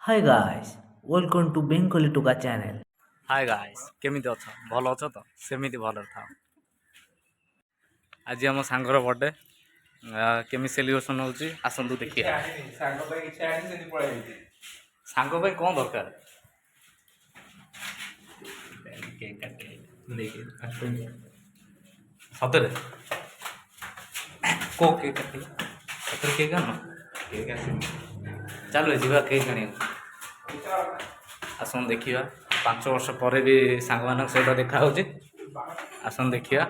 Hi guys, welcome to Bengali Toka channel. Hi guys କେମିତି ଅଛ ଭଲ ଅଛ ତ ସେମିତି ଭଲରେ ଥାଅ। ଆଜି ଆମ ସାଙ୍ଗର ବର୍ଥଡେ କେମିତି ସେଲିବ୍ରେସନ୍ ହେଉଛି ଆସନ୍ତୁ ଦେଖିବା। ସାଙ୍ଗ ପାଇଁ କ'ଣ ଦରକାର? ସତରେ କେଉଁ କେକ୍ କାଟିବ ସତରେ କେକ୍ ଆଣ କେକ୍ ଆସିନି ଚାଲୁ ଯିବା କେକ୍ ଆଣିବାକୁ। ଆସନ୍ତୁ ଦେଖିବା 5 ବର୍ଷ ପରେ ବି ସାଙ୍ଗମାନଙ୍କ ସହିତ ଦେଖା ହେଉଛି। ଆସନ୍ତୁ ଦେଖିବା।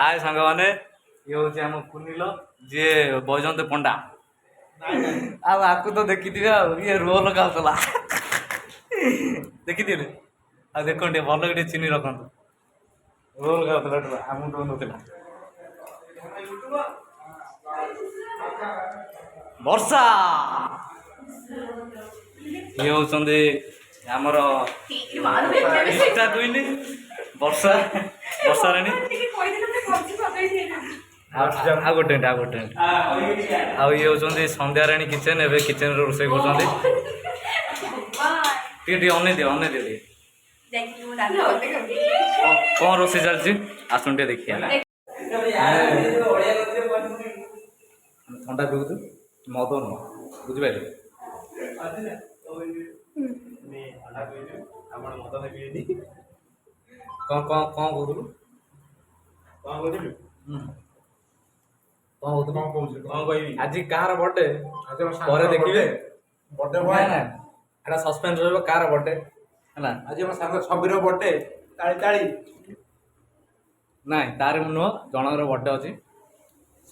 ହାଏ ସାଙ୍ଗମାନେ, ଇଏ ହେଉଛି ଆମ କୁନିଲ ଯିଏ ବୈଜନ୍ତ ପଣ୍ଡା। ଆଉ ଆକୁ ତ ଦେଖିଥିବେ ଆଉ ଇଏ ରୋଲ ଖାଉଥିଲା ଦେଖିଥିଲେ। ଆଉ ଦେଖନ୍ତୁ ଟିକେ ଭଲ ଟିକେ ଚିନି ରଖନ୍ତୁ। ରୋଲ ଖାଉଥିଲା ଆମକୁ ଦଉନଥିଲା। ବର୍ଷା ଇଏ ହେଉଛନ୍ତି ଆମର ଇଷ୍ଟା କୁଇନ୍ ବର୍ଷା ରାଣୀ। ଆଉ ଗୋଟେ ଆଉ ଇଏ ହେଉଛନ୍ତି ସନ୍ଧ୍ୟା ରାଣୀ କିଚେନ୍। ଏବେ କିଚେନ୍ରେ ରୋଷେଇ କରୁଛନ୍ତି। ଟିକେ ଅନେଇ ଦିଅ ଟିକେ କ'ଣ ରୋଷେଇ ଚାଲିଛି ଆସନ୍ତୁ ଟିକେ ଦେଖିବା। ଥଣ୍ଡା ପିଉଛୁ ମଦ ନୁହଁ ବୁଝିପାରିଲେ। କ'ଣ କହୁଥିଲୁ? ଆଜି କାହାର ବର୍ଥଡେ ପରେ ଦେଖିବେ। ଏଟା ସସ୍ପେନ୍ସ ରହିବ କାହାର ବର୍ଥଡେ ହେଲା। ଆଜି ଆମ ସାଙ୍ଗ ଛବିର ବର୍ଥଡେ। ତାଳି ନାଇଁ ତାର ନୁହଁ, ଜଣଙ୍କର ବର୍ଥଡେ ଅଛି।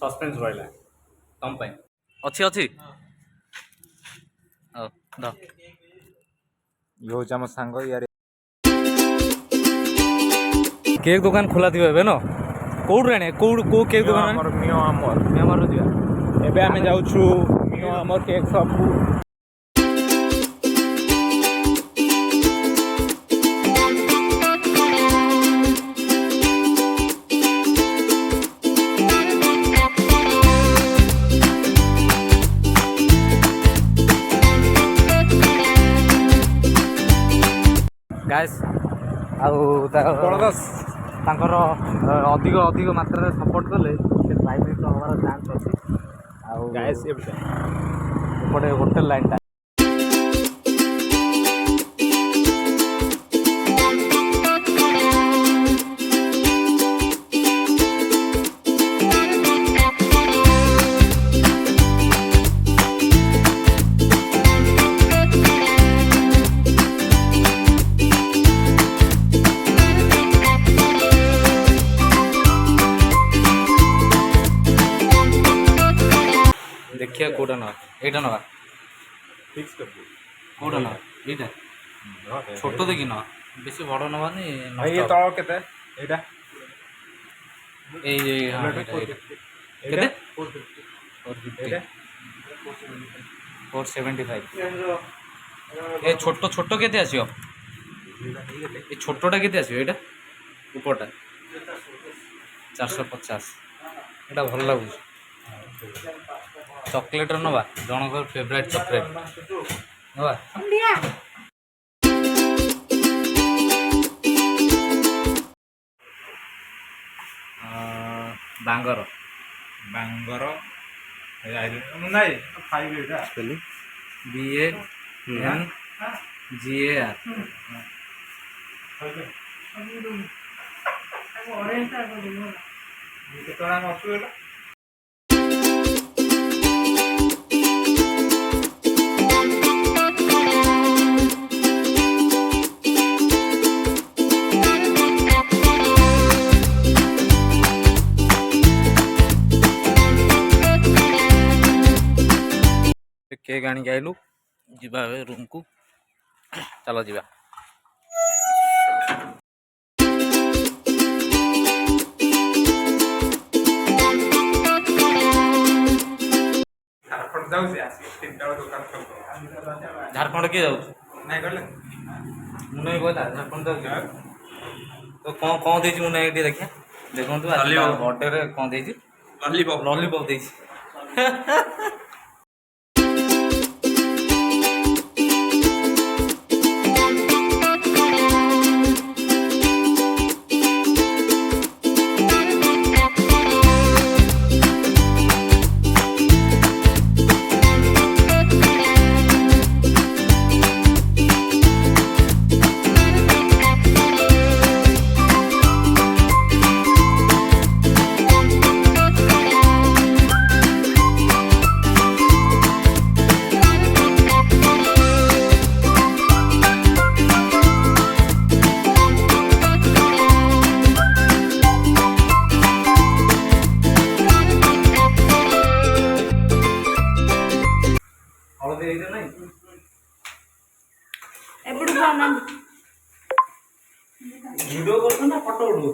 ସସ୍ପେନ୍ସ ରହିଲା ତମ ପାଇଁ। ଅଛି ହଉ ଦ ଇଏ ହଉଛି ଆମ ସାଙ୍ଗ। ୟାର କେକ୍ ଦୋକାନ ଖୋଲା ଥିବ ଏବେ ନା? କୋଉଠୁ ଆଣେ କୋଉ କେକ୍ ଦୋକାନ? ମିଆଁମାରରୁ ଯିବା। ଏବେ ଆମେ ଯାଉଛୁ ମିଆଁମାର କେକ୍ ସପକୁ। ଗାଇସ୍ ଆଉ ତାଙ୍କର ଅଧିକ ମାତ୍ରାରେ ସପୋର୍ଟ କଲେ ସେ ପ୍ରାଇଭେଟ୍ ହେବାର ଚାନ୍ସ ଅଛି। ଆଉ ଗାଇସ୍ ଏପଟେ ହୋଟେଲ ଲାଇନ୍ଟା ଦେଖିବା କୋଉଟା ନେବା। ଏଇଟା ନେବା କୋଉଟା ନେବା? ଏଇଟା ଛୋଟ ଦେଖି ନେବା, ବେଶୀ ବଡ଼ ନେବାନି। ଇଏ ତଳ କେତେ? ଏଇଟା ଏଇ ହଁ ଏଇଟା କେତେ? 475। ଏ ଛୋଟ କେତେ ଆସିବ? ଏ ଛୋଟଟା କେତେ ଆସିବ? ଏଇଟା ଉପରଟା 450। ଏଇଟା ଭଲ ଲାଗୁଛି। ଚକୋଲେଟ୍ର ନେବା, ଜଣଙ୍କର ଫେଭରାଇଟ୍ ଚକୋଲେଟ୍ ନେବା। ବାଙ୍ଗର ନାଇଁ ଖାଇବି ଏଇଟା। BANGAR। କେତେବେଳେ ଆମେ ଅଛୁ ଏଇଟା? କେକ୍ ଆଣିକି ଆଇଲୁ, ଯିବା ଏବେ ରୁମ୍କୁ। ଚାଲ ଯିବା। ଝାଡ଼ଖଣ୍ଡ କିଏ ଯାଉଛି? ନାଇଁ କହିଲେ ମୁନାଇ କହିଲା ଝାଡ଼ଖଣ୍ଡ ଯାଉଛି। ତ କ'ଣ ଦେଇଛି ମୁନାଇ ଟିକେ ଦେଖିବା। ଦେଖନ୍ତୁ ବର୍ଥଡେରେ କ'ଣ ଦେଇଛି? ଲଲିପପ୍ ଦେଇଛି। ହଳଦୀ ହେଇଥିବ ନାଇଁ ଏପଟକୁ ଅନାନ୍ତି ଭିଡ଼ିଓ କରୁଛ ନା ଫଟୋ ଉଠଉ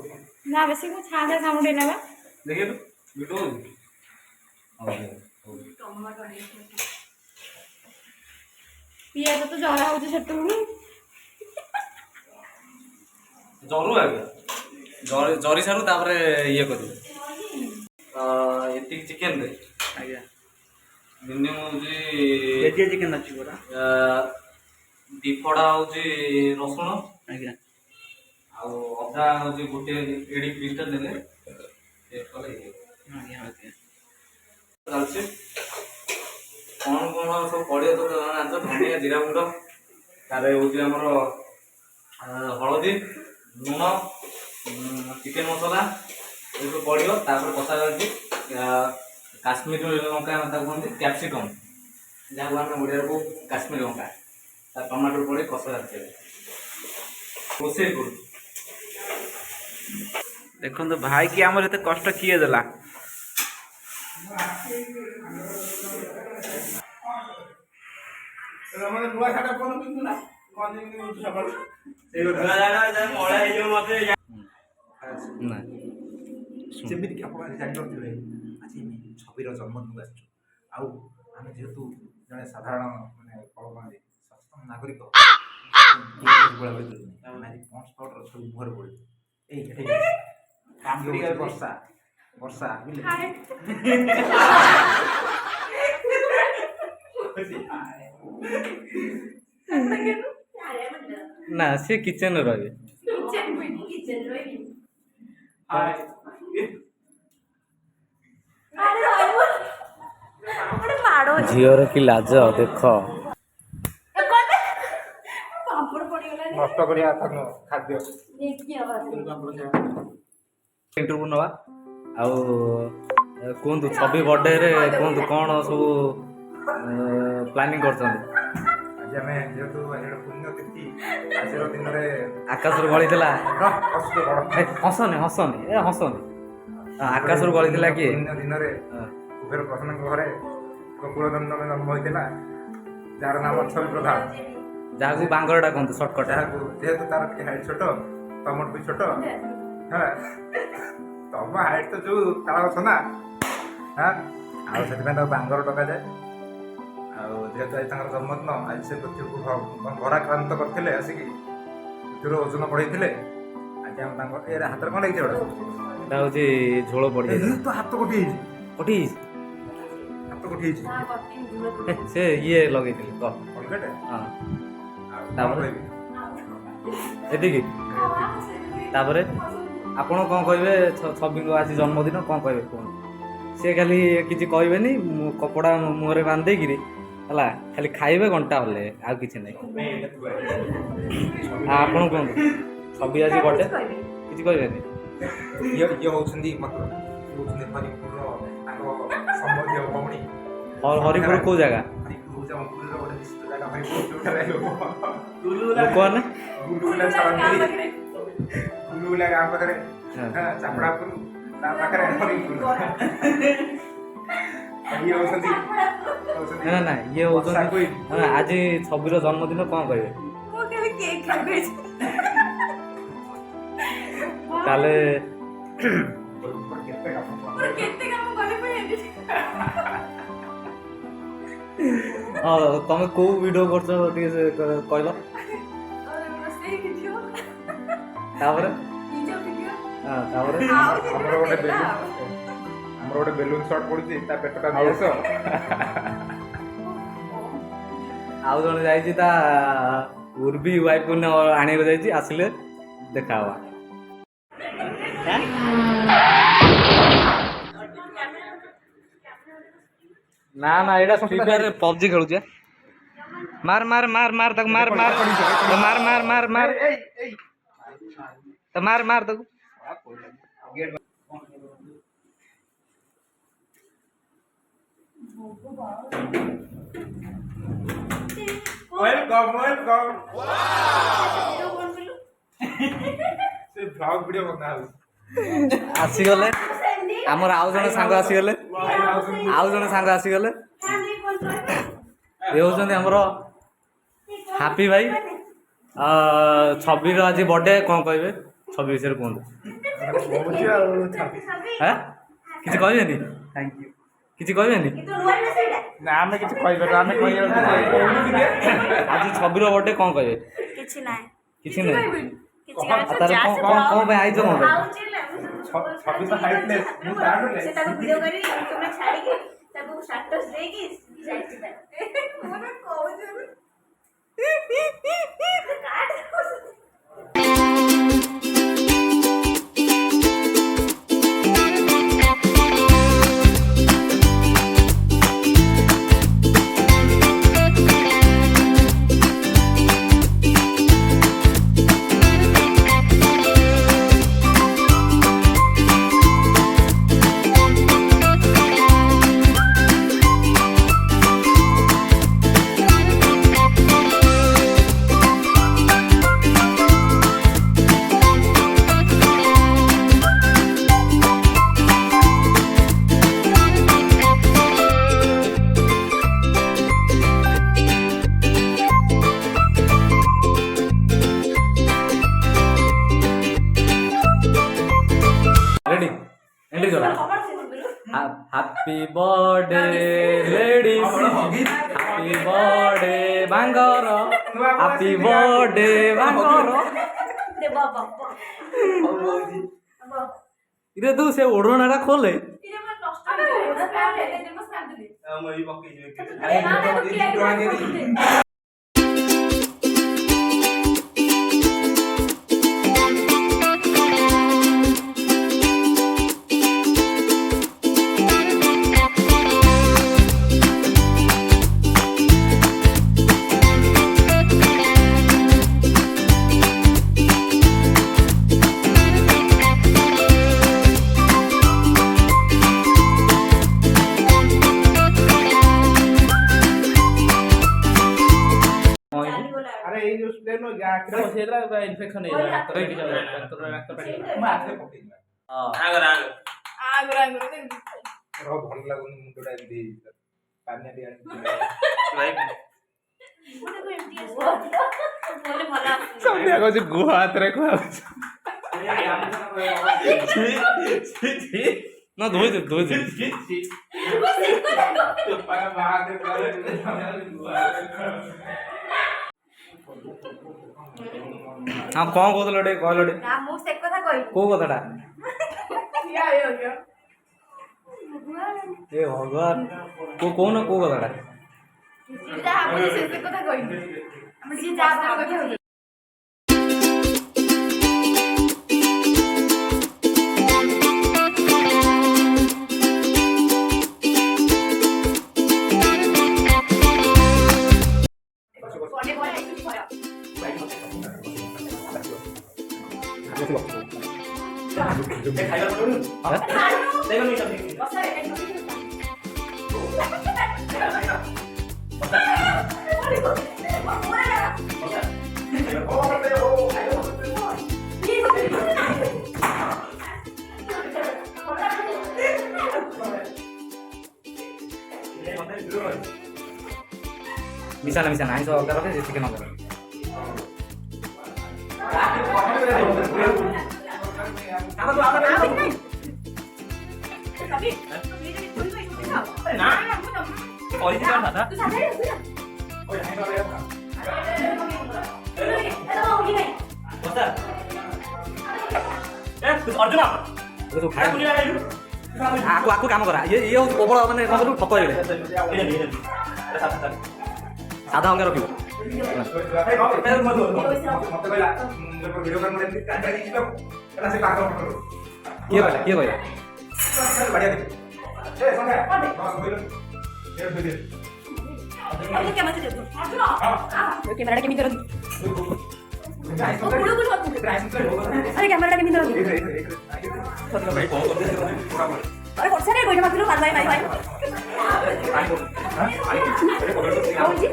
ନା ବେଶୀ ମୁଁ ଛାଁରେ କାମୁଡ଼ି ନେବା ଦେଖିଲୁ ଭିଡ଼ିଓ ପିଆଜ ତ ଜରା ହଉଛି ସେତେବେଳୁ ଜରୁ ଆଜ୍ଞା ଜରି ସାରୁ ତାପରେ ଇଏ କରିବେ ଏତିକି ଚିକେନରେ ଆଜ୍ଞା ମିନିମମ୍ ହେଉଛି କେଜିଏ ଚିକେନ୍ ଅଛି ପୁରା ଦିପଡ଼ା ହେଉଛି ରସୁଣ ଆଜ୍ଞା ଆଉ ଅଦା ହେଉଛି ଗୋଟେ ଏଡି ପିସ୍ଟା ଦେଲେ କଲେ ଆଜ୍ଞା ଆଜ୍ଞା ଚାଲିଛି କ'ଣ କ'ଣ ସବୁ ପଡ଼ିବ ତ ଜାଣିଛ ଧନିଆ ଜିରା ଗୁଣ୍ଡ ତାପରେ ହେଉଛି ଆମର ହଳଦୀ ଲୁଣ ଚିକେନ ମସଲା ଏସବୁ ପଡ଼ିବ ତାପରେ କଷା ଯାଉଛି କାଶ୍ମୀର ଲଙ୍କା ତାକୁ କୁହନ୍ତି କ୍ୟାପ୍ସିକମ୍ ଯାହାକୁ ଆମେ ଓଡ଼ିଆକୁ କାଶ୍ମୀର ଲଙ୍କା ତା ଟମାଟୋ ପଡ଼ି କଷା ଯାଉଛି ରୋଷେଇ କରୁ ଦେଖନ୍ତୁ ଭାଇ କି ଆମର ଏତେ କଷ୍ଟ କିଏ ଦେଲା ନା ଯେମିତିକି ଆପଣ ଆଜି ଜାଣିପାରୁଥିବେ ଆଜି ଆମେ ଛବିର ଜନ୍ମଦିନକୁ ଆସିଛୁ ଆଉ ଆମେ ଯେହେତୁ ଜଣେ ସାଧାରଣ ମାନେ କଳମାରୀ ସଚେତନ ନାଗରିକ ଆମେ ଆଜି ପଞ୍ଚ ପାଉଡର ଛବି ମୁହଁରେ ପଡ଼ିବୁ ଏଇ ବର୍ଷା ବର୍ଷା ନା ସେ କିଚେନରେ ରହିବେ ଝିଅର କି ଲାଜ ଦେଖ ନଷ୍ଟ କରିବା କଥା ଖାଦ୍ୟ ଇଣ୍ଟରଭ୍ୟୁ ନେବା ଆଉ କୁହନ୍ତୁ ଛବି ବର୍ଥଡେରେ କୁହନ୍ତୁ କ'ଣ ସବୁ ପ୍ଲାନିଂ କରୁଛନ୍ତି ଆଜି ଆମେ ଯେହେତୁ ଆଜି ଗୋଟେ ପୁଣ୍ୟ ତିଥି ଆଜିର ଦିନରେ ଆକାଶରୁ ଗଳିଥିଲା ହସୁଛୁ ହସନି ଆକାଶରୁ ଗଳିଥିଲା କିଏ ପୁଣ୍ୟ ଦିନରେ କୁବେର ପ୍ରଧାନଙ୍କ ଘରେ ଗୋକୁଳଦଣ୍ଡ ଜନ୍ମ ହୋଇଥିଲା ଯାହାର ନାମ ଛବି ପ୍ରଧାନ ଯାହାକୁ ବାଙ୍ଗର ଡାକନ୍ତୁ ସର୍ଟକଟ୍ ଯାହାକୁ ଯେହେତୁ ତାର ଟିକେ ହାଇଟ୍ ଛୋଟ ତମଠୁ ବି ଛୋଟ ହେଲା ତମ ହାଇଟ୍ ତ ଯୋଉ ତାଳ ଗଛ ନା ହଁ ଆଉ ସେଥିପାଇଁ ତାକୁ ବାଙ୍ଗର ଡକାଯାଏ ଆଉ ଯେହେତୁ ଆଜି ତାଙ୍କର ଜନ୍ମଦିନ ଆଜି ସେ ପୃଥିବୀକୁ ଭରାକ୍ରାନ୍ତ କରିଥିଲେ ଆସିକି ପୃଥିବୀର ଓଜନ ବଢ଼େଇଥିଲେ ଆଜି ଆମେ ତାଙ୍କ ଏ ହାତରେ କ'ଣ ଲାଗିଛି ଗୋଟେ ଏଇଟା ହେଉଛି ଝୋଳ ପଡ଼ିଯାଇଛି ତ ହାତ କୋଟି ହେଇଛି କୋଠି ହାତ କୋଟି ହେଇଛି ସେ ଇଏ ଲଗେଇଥିଲି କହ କଲଗେଟ୍ ହଁ ଆଉ ତାପରେ? କହିବି ଏତିକି ତାପରେ ଆପଣ କ'ଣ କହିବେ ଛବିଙ୍କ ଆଜି ଜନ୍ମଦିନ କ'ଣ କହିବେ କୁହନ୍ତୁ ସେ ଖାଲି କିଛି କହିବେନି କପଡ଼ା ମୁହଁରେ ବାନ୍ଧି ଦେଇକିରି ହେଲା ଖାଲି ଖାଇବେ ଘଣ୍ଟା ହଲେ ଆଉ କିଛି ନାହିଁ ଆପଣ କୁହନ୍ତୁ ଛବି ଆଜି ବର୍ଥଡେ କିଛି କହିବେନି ଇଏ ହେଉଛନ୍ତି ହରିପୁରର ତାଙ୍କ ସମ୍ବନ୍ଧୀୟ ଭଉଣୀ ହରିପୁର କେଉଁ ଜାଗା ହରିପୁର ହେଉଛି ଆମ ପୁରୀର ଗୋଟେ ନିଶ୍ଚିତ ଜାଗା ହରିପୁର ଯେଉଁଠାରେ ଲୋକମାନେ ଗୁଲୁଗୁଲା ଛାଡ଼ନ୍ତି ଗୁଲୁଗୁଲା ଗାଁ ପାଖରେ ଚାପଡ଼ାପୁର ତା ପାଖରେ ହରିପୁର ଇଏ ହେଉଛନ୍ତି ନା ନା ଇଏ ହେଉଛନ୍ତି ଆଜି ଛବିର ଜନ୍ମଦିନ କ'ଣ କହିବେ ତାହେଲେ ହଁ ତମେ କୋଉ ଭିଡ଼ିଓ କରୁଛ ଟିକେ କହିଲ ତାପରେ ହଁ ତାପରେ ଆମର ଗୋଟେ ବେଲୁନ ଆମର ଗୋଟେ ବେଲୁନ ସର୍ଟ ପଡୁଛି ତା ପେଟଟା ନେଇ ଆସ। ଆଉ ଜଣେ ଯାଇଛି ତା ଉର୍ବି ୱାଇଫ୍ ଆଣିବାକୁ ଯାଇଛି, ଆସିଲେ ଦେଖା ହବା। ନା ନା ଏଇଟା ଫ୍ରି ଫାୟାର ପବଜି ଖେଳୁଛି। ମାର ମାର ମାର ମାର ତାକୁ ମାର ମାର ମାର ମାର ମାର ମାର ମାର ମାର ତାକୁ। Welcome welcome. ସେ ବ୍ଲଗ ଭିଡିଓ ବନା ହଉଛି। ଆସିଗଲେ ଆମର ଆଉ ଜଣେ ସାଙ୍ଗ ଆସିଗଲେ, ଆଉ ଜଣେ ସାଙ୍ଗ ଆସିଗଲେ। ଏ ହେଉଛନ୍ତି ଆମର ହାପି ଭାଇ। ଛବିର ଆଜି ବର୍ଥଡେ, କ'ଣ କହିବେ ଛବି ବିଷୟରେ କୁହନ୍ତୁ? କିଛି କହିବେନି? କିଛି କହିବେନି? ନା ଆମେ କିଛି କହିପାରିବୁ, ଆମେ ଆଜି ଛବିର ବର୍ଥଡେ, କ'ଣ କହିବେ? କିଛି ନାହିଁ। କିଛି ନାହିଁ। ତାହେଲେ କ'ଣ ପାଇଁ ଆଇଛ? କ'ଣ ପାଇଁ? ସେ ତାକୁ ଭିଡିଓ କରି ୟୁଟ୍ୟୁବରେ ଛାଡିକି ତାକୁ ଷ୍ଟାଟସ୍ ଦେଇକି ଯାଇଛି ତାର। ମୋର କହୁଛି रेडी एंट्री करो। Happy birthday ladies, happy birthday Bangar, happy birthday Bangar. दे बाबा इरे तू से ओढ़णाटा खोले। इरे मैं नष्ट कर दे मस्त कर दे। ମୁଁ ଏଇ ପକେଇଯିବି। अरे ये जो स्प्रे नो या आखिर में छेदला इन्फेक्शन है डॉक्टर की डॉक्टर मैं आखिर पकेइला आगर रो भल लागुन मुंडा एंदी पानी दिया भाई मुझे को एमटी आस बोले भला सब देखो जे गुहा हाथ रे को ना धोई दे पाया बाहर दे हाँ कौन कहल टे कहल टे ना मु से कथा कहि को कथाटा या यो ए भगवान को कौन को कथाटा सीधा हम से कथा कहि हम जे जा कथा हो मिसाला मिसाला आइस अलगा रखे जे चिकन अलगा अर्जुन ଆକୁ କାମ କରା ଇଏ ହେଉଛି ପ୍ରବଳ ମାନେ କ'ଣ କହିଲୁ ଠକ ହେଇଗଲେ ସାଧା ଅଲଗା ରଖିବ କିଏ କହିଲା कैमरा केमी करो अरे कैमरा केमी करो अरे वर्षा रे गोइठा माथिलो मार भाई भाई भाई जी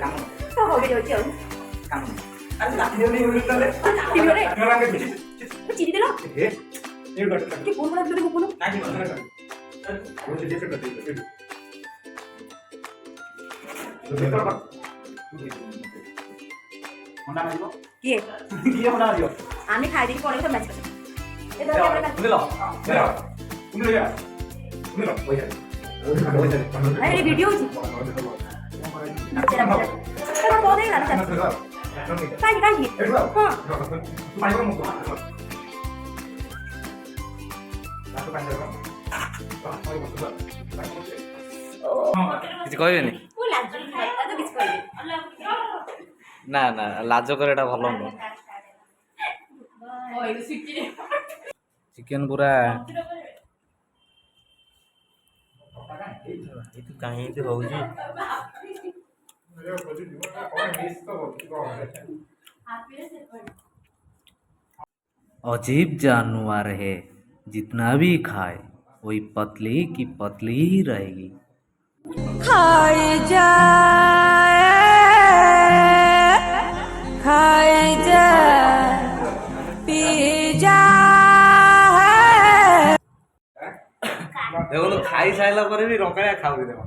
तो हो गयो छी अरे टीवी रे चिरी देलो के फोन बड़ा वीडियो को किए आम्ही खायदी पडे तर मॅच करतो ए तर कॅमेरा अरे व्हिडिओ होती तर बहुत आहे ना काय काय କିଛି କହିବେନି ମୁଁ ଲାଜୁରି ଖାଏ ତ କିଛି କହିବି ନା ନା ଲାଜ କରେ ଏଇଟା ଭଲ ନୁହଁ ଚିକେନ ପୁରା କାହିଁ ଏମିତି ହଉଛି अजीब जानवर है जितना भी खाए वही पतली की पतली ही रहेगी खाए जा पी जा ଦେଖନ୍ତୁ ଖାଇ ସାରିଲା ପରେ ବି ରଙ୍କାଳିଆ ଖାଉଛି ଦେଖ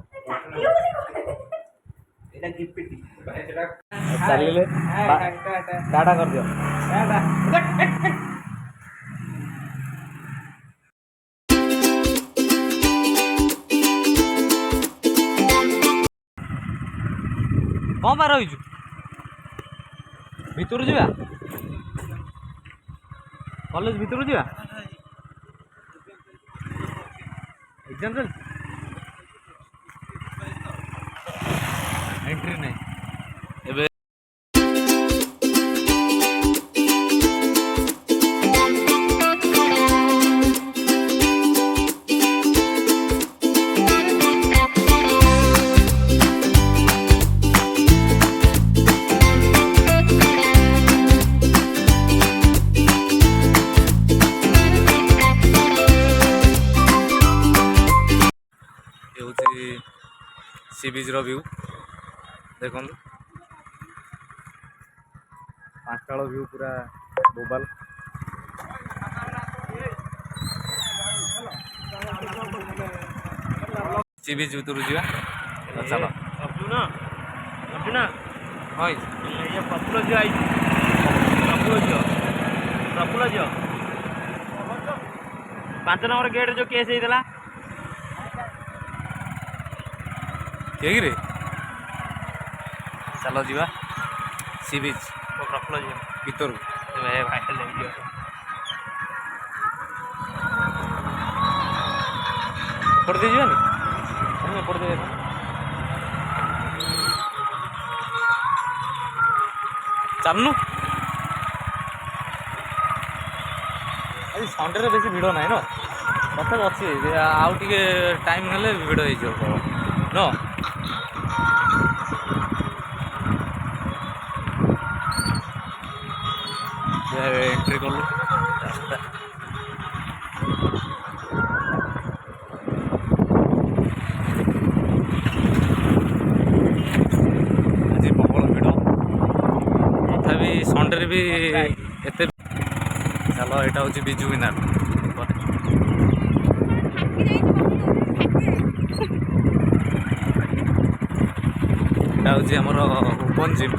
ଚାଲିଲେ ଟାଟା କରିଦିଅ କ'ଣ ପାଇଁ ରହିଛୁ ଭିତରୁ ଯିବା କଲେଜ ଭିତରୁ ଯିବା ଏକ୍ଜାମ୍ ଚାଲିଛି ଏଣ୍ଟ୍ରି ନାହିଁ ଏବେ सी बीच व्यू देखो 5टा व्यू पूरा बोबाल सी बीच भर जा चलो हाँ ପ୍ରଫୁଲ୍ଲ ଝିଅ ଆଇଛି ପ୍ରଫୁଲ୍ଲ ଝିଅ 5 ନମ୍ବର ଗେଟ୍ରେ ଯେଉଁ କେସ୍ ହେଇଥିଲା କିଏ ରେ ଚାଲ ଯିବା ସି ବିଚ୍ ପ୍ରଫୁଲ୍ଲ ଝିଅ ଭିତରୁ ଭାଇରାଲ ହେଇଯିବ ଏପଟେ ଦେଇ ଯିବାନି ଆମେ ଏପଟେ ଦେଇ ଚାଲୁନୁ ଆଜି ସଣ୍ଡେରେ ବେଶୀ ଭିଡ଼ ନାହିଁ ନା ତଥାପି ଅଛି ଆଉ ଟିକେ ଟାଇମ୍ ହେଲେ ଭିଡ଼ ହେଇଯିବ ନ एंट्री कर लो आज प्रबल भिड़ तथा संडे भी एत चलो यहाँ हूँ बिजु विनार यहाँ हूँ आमर ओपन जिम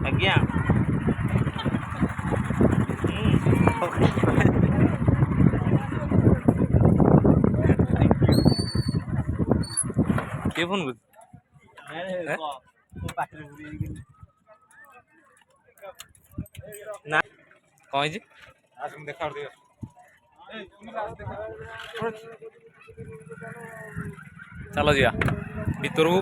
ଆଜ୍ଞା କିଏ ଫୋନ୍ କରୁଛି? କ'ଣ ହେଇଛି? ଆସ ମୁଁ ଦେଖା ଟିକେ ଚାଲ ଯିବା ଭିତରକୁ।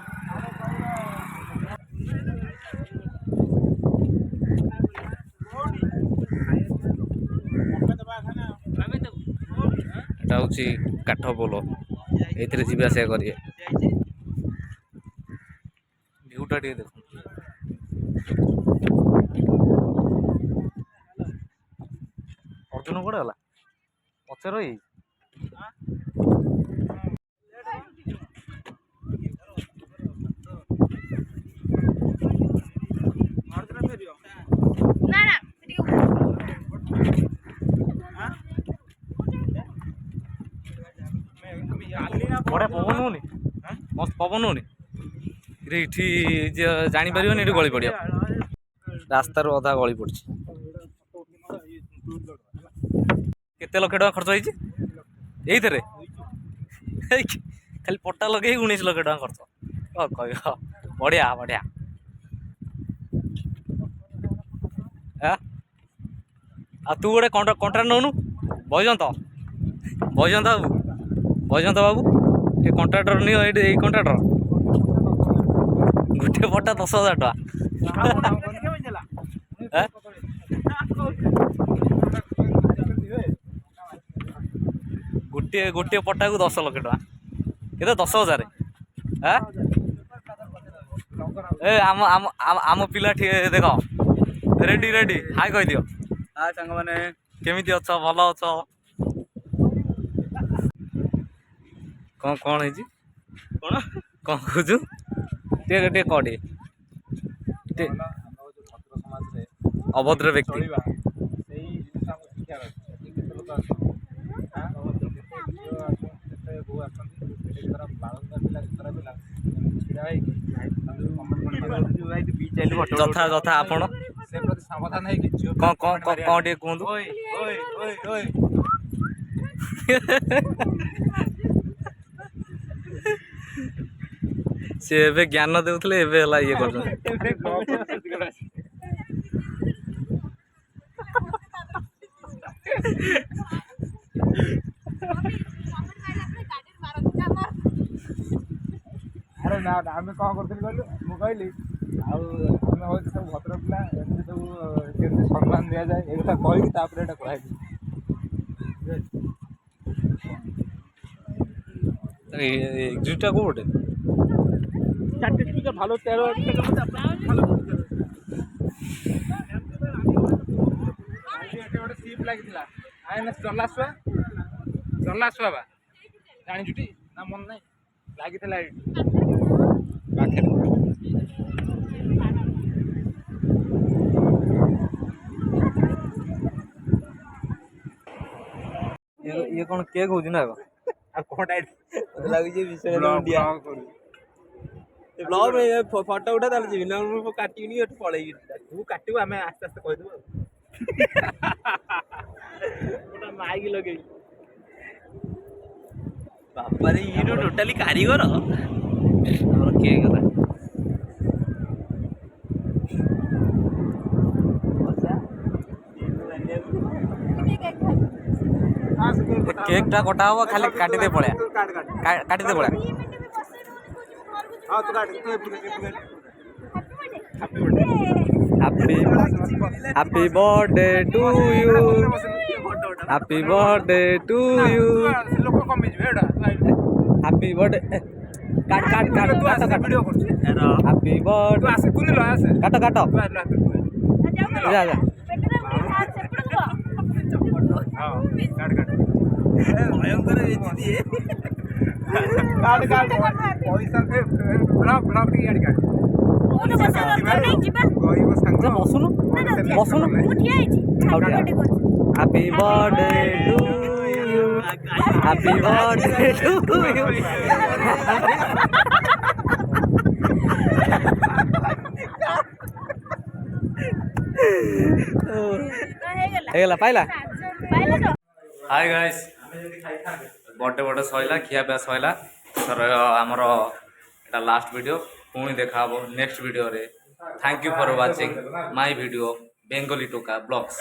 ଏଟା ହେଉଛି କାଠ ପୋଲ, ଏଇଥିରେ ଯିବା ଆସିବା କରିବେ। ଭିଉଟା ଟିକେ ଦେଖ। ଅର୍ଜୁନ କୁଆଡ଼େ ଗଲା? ପଛରେ ରହିଯାଇଛି। ନା ନା ବଢ଼ିଆ ପବନ ହଉନି? ମସ୍ତ ପବନ ହଉନି? ଏଠି ଜାଣିପାରିବନି, ଏଠି ଗଳି ପଡ଼ିବ। ରାସ୍ତାରୁ ଅଧା ଗଳି ପଡ଼ିଛି। କେତେ ଲକ୍ଷ ଟଙ୍କା ଖର୍ଚ୍ଚ ହେଇଛି ଏଇଥିରେ? ଖାଲି ପଟା ଲଗେଇ 19 ଲକ୍ଷ ଟଙ୍କା ଖର୍ଚ୍ଚ। କ'ଣ କହିବ? ବଢ଼ିଆ ବଢ଼ିଆ। ଆଉ ତୁ ଗୋଟେ କଣ୍ଟ୍ରାକ୍ଟ ନେଉନୁ। ବୈଜନ୍ତ ବାବୁ ଟିକେ କଣ୍ଟ୍ରାକ୍ଟର ନିଅ। ଏଇଠି ଏଇ କଣ୍ଟ୍ରାକ୍ଟର ଗୋଟେ ପଟା 10,000 ଟଙ୍କା। ଗୋଟିଏ ପଟାକୁ 10 ଲକ୍ଷ ଟଙ୍କା। କେତେ? 10,000। ଏ ଆମ ପିଲା ଦେଖ ରେଡି ହାଇ କହିଦିଅ। ସାଙ୍ଗମାନେ କେମିତି ଅଛ? ଭଲ ଅଛ? କ'ଣ ହେଇଛି? କ'ଣ କହୁଛୁ? ଟିକେ କହ ଟିକେ। ଅଭଦ୍ର ବ୍ୟକ୍ତି। ଯଥା ଆପଣ ସେ ପ୍ରତି ସାବଧାନ ହେଇକି କ'ଣ ଟିକେ କୁହନ୍ତୁ। ସେ ଏବେ ଜ୍ଞାନ ଦେଉଥିଲେ, ଏବେ ହେଲା ଇଏ କରୁଛନ୍ତି। ଆରେ ନା ଆମେ କ'ଣ କରୁଥିଲୁ କହିଲୁ? ମୁଁ କହିଲି ଆଉ ଆମେ ହେଉଛି ସବୁ ଭଦ୍ର ପିଲା, ଏମିତି ସବୁ କେମିତି ସମ୍ମାନ ଦିଆଯାଏ ଏ କଥା କହିକି ତାପରେ ଏଇଟା କୁହାହେଇଛି। ଏକ୍ଜିଟ୍ଟା କୋଉଟେ? ভালো 13 ଗୋଟେ ସିପ୍ ଲାଗିଥିଲା INS ଜଲାସୁଆ ବା ଜାଣିଛୁ ଟି? ନା ମନେ ନାହିଁ, ଲାଗିଥିଲା ଏଇଠି ପାଖରେ। ଇଏ କ'ଣ କିଏ କହୁଛି ନା? ଆଉ କ'ଣଟା ମତେ ଲାଗୁଛି ବିଷୟ ଇଣ୍ଡିଆ ବ୍ଲଗ ଫଟୋ ଉଠା ତାହେଲେ ଯିବି, ନା ମୁଁ କାଟିବିନି, ଏଠୁ ପଳେଇବି। ତୁ କାଟିବୁ, ଆମେ ଆସ୍ତେ ଆସ୍ତେ କହିଦେବୁ ଆଉ। ଗୋଟେ ମାଇକ ଲଗେଇବି। ବାପାରେ ଇଏ ଟୋଟାଲି କାରିଗର। ଆମର କେକ୍ କଥା କେକ୍ଟା କଟା ହବ, ଖାଲି କାଟିଦେ ପଳେଆ। କାଟିଦେ ପଳେଆ। Happy birthday to you. Happy birthday to you. Happy birthday. काट Happy birthday. काट जा ଭୟଙ୍କର ହେଇଛି ଦିଏ। ବସୁନୁ Happy birthday to you. Happy birthday to you. ହେଇଗଲା ପାଇଲା। ହାଇ ଗାଇସ୍, ବର୍ଥଡେ ସଇଲା, ଖିଆପିଆ ସଇଲା। ଆମର ଏଇଟା ଲାଷ୍ଟ ଭିଡ଼ିଓ। ପୁଣି ଦେଖା ହବ ନେକ୍ସଟ ଭିଡ଼ିଓରେ। Thank you for watching my video. Bengali ଟୋକା ବ୍ଲଗ୍ସ